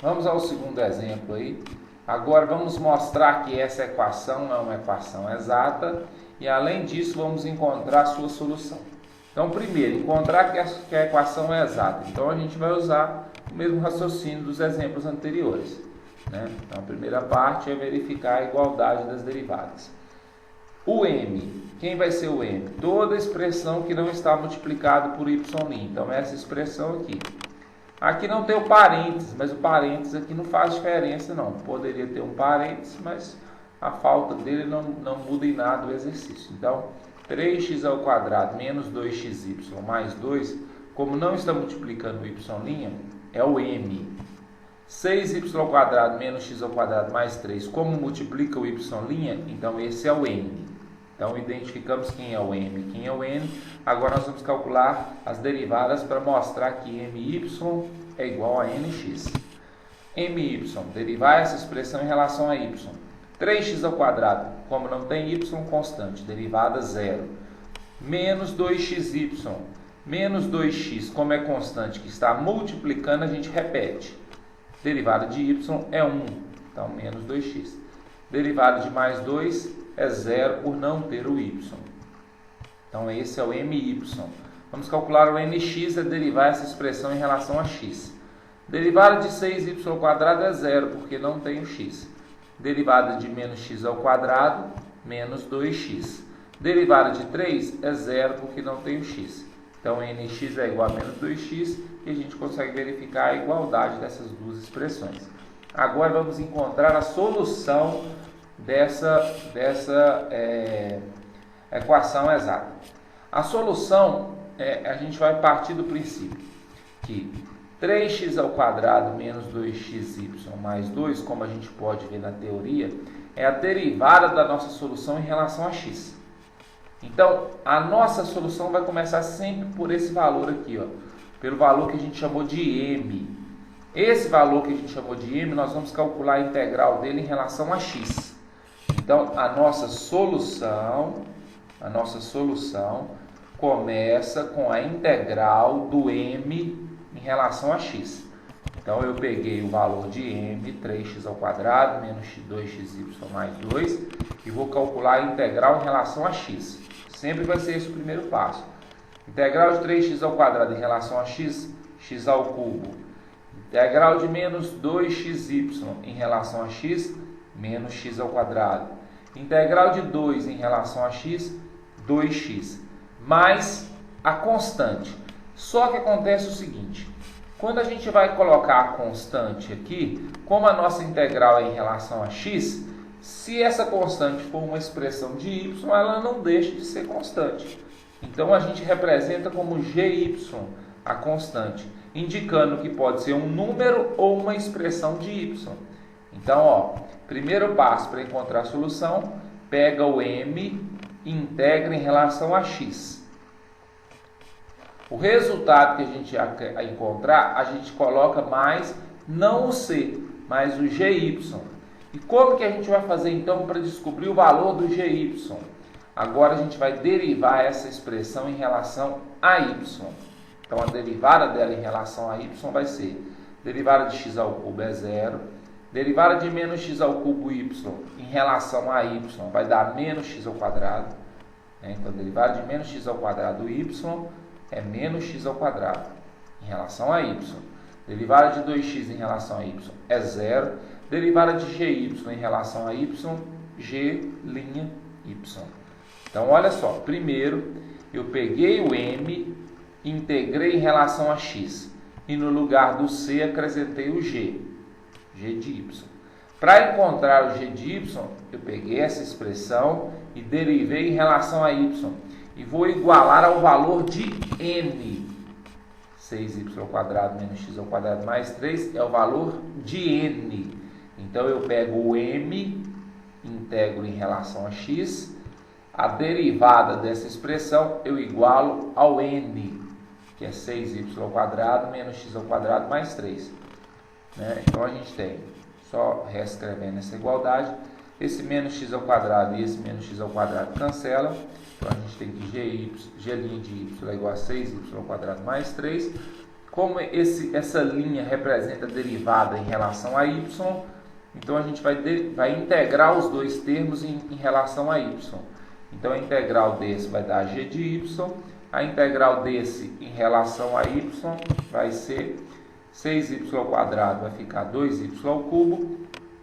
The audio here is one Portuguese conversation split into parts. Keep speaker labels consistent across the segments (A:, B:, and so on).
A: Vamos ao segundo exemplo aí. Agora vamos mostrar que essa equação é uma equação exata e, além disso, vamos encontrar a sua solução. Então, primeiro, encontrar que a equação é exata. Então, a gente vai usar o mesmo raciocínio dos exemplos anteriores, né? Então, a primeira parte é verificar a igualdade das derivadas. O m, quem vai ser o m? Toda expressão que não está multiplicada por y'. Então, essa expressão aqui. Aqui não tem o parênteses, mas o parênteses aqui não faz diferença não. Poderia ter um parênteses, mas a falta dele não muda em nada o exercício. Então, 3x² menos 2xy mais 2, como não está multiplicando o y', é o m. 6y² menos x² mais 3, como multiplica o y', então esse é o n. Então, identificamos quem é o m e quem é o n. Agora, nós vamos calcular as derivadas para mostrar que my é igual a nx. My, derivar essa expressão em relação a y. 3x², como não tem y, constante, derivada 0. Menos 2xy. Menos 2x, como é constante, que está multiplicando, a gente repete. Derivada de y é 1, então menos 2x. Derivada de mais 2 é 0 por não ter o y. Então, esse é o my. Vamos calcular o nx, é derivar essa expressão em relação a x. Derivada de 6y² é 0, porque não tem o x. Derivada de menos x², menos 2x. Derivada de 3 é 0, porque não tem o x. Então, nx é igual a menos 2x, e a gente consegue verificar a igualdade dessas duas expressões. Agora, vamos encontrar a solução dessa equação exata. A solução, a gente vai partir do princípio que 3x² menos 2xy mais 2, como a gente pode ver na teoria, é a derivada da nossa solução em relação a x. Então, a nossa solução vai começar sempre por esse valor aqui, ó, pelo valor que a gente chamou de m. Esse valor que a gente chamou de m, nós vamos calcular a integral dele em relação a x. Então, a nossa solução começa com a integral do m em relação a x. Então, eu peguei o valor de m, 3x² menos 2xy mais 2, e vou calcular a integral em relação a x. Sempre vai ser esse o primeiro passo. Integral de 3x² em relação a x, x². Integral de menos 2xy em relação a x, menos x². Integral de 2 em relação a x, 2x. Mais a constante. Só que acontece o seguinte. Quando a gente vai colocar a constante aqui, como a nossa integral é em relação a x, se essa constante for uma expressão de y, ela não deixa de ser constante. Então, a gente representa como gy a constante, indicando que pode ser um número ou uma expressão de y. Então, ó, primeiro passo para encontrar a solução, pega o m e integra em relação a x. O resultado que a gente encontrar, a gente coloca mais, não o c, mas o gy. E como que a gente vai fazer então para descobrir o valor do gy? Agora a gente vai derivar essa expressão em relação a y. Então, a derivada dela em relação a y vai ser derivada de x² é 0. Derivada de menos x³ em relação a y vai dar menos x². Então, derivada de menos x² do y é menos x² em relação a y. Derivada de 2x em relação a y é 0. Derivada de gy em relação a y, g'(y). Então, olha só. Primeiro, eu peguei o m, integrei em relação a x. E no lugar do c, acrescentei o g de y. Para encontrar o g de y, eu peguei essa expressão e derivei em relação a y. E vou igualar ao valor de n. 6y² menos x² mais 3 é o valor de n. Então, eu pego o m, integro em relação a x. A derivada dessa expressão eu igualo ao n, que é 6y² menos x² mais 3. Então, a gente tem, só reescrevendo essa igualdade, esse menos x² e esse menos x² cancela. Então, a gente tem que g' de y é igual a 6y² mais 3. como essa linha representa derivada em relação a y, então a gente vai integrar os dois termos em relação a y. Então a integral desse vai dar g de y, a integral desse em relação a y vai ser 6y ao quadrado, vai ficar 2y ao cubo,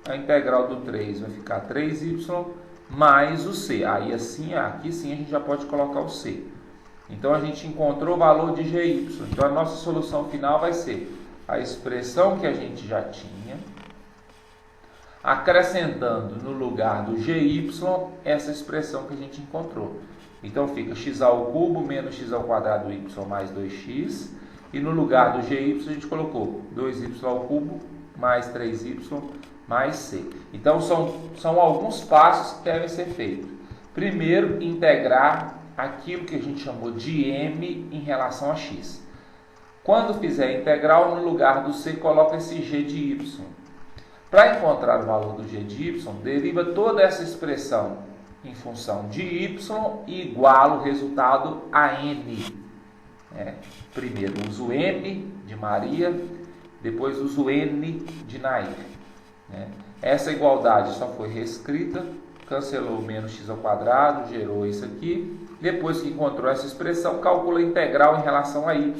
A: a integral do 3 vai ficar 3y, mais o c. Aí assim, aqui sim a gente já pode colocar o c. Então a gente encontrou o valor de gy. Então a nossa solução final vai ser a expressão que a gente já tinha, acrescentando no lugar do gy essa expressão que a gente encontrou. Então fica x ao cubo menos x ao quadrado y mais 2x. E no lugar do gy a gente colocou 2y ao cubo mais 3y mais c. Então são alguns passos que devem ser feitos. Primeiro, integrar aquilo que a gente chamou de m em relação a x. Quando fizer a integral, no lugar do c, coloca esse g de y. Para encontrar o valor do g de y, deriva toda essa expressão em função de y e iguala o resultado a n. Primeiro uso m de Maria, depois uso n de Nair. Essa igualdade só foi reescrita, cancelou menos x ao quadrado, gerou isso aqui. Depois que encontrou essa expressão, calcula a integral em relação a y.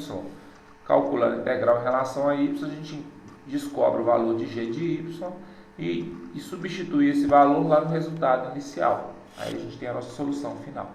A: Calculando a integral em relação a y, a gente descobre o valor de g de y e substitui esse valor lá no resultado inicial. Aí a gente tem a nossa solução final.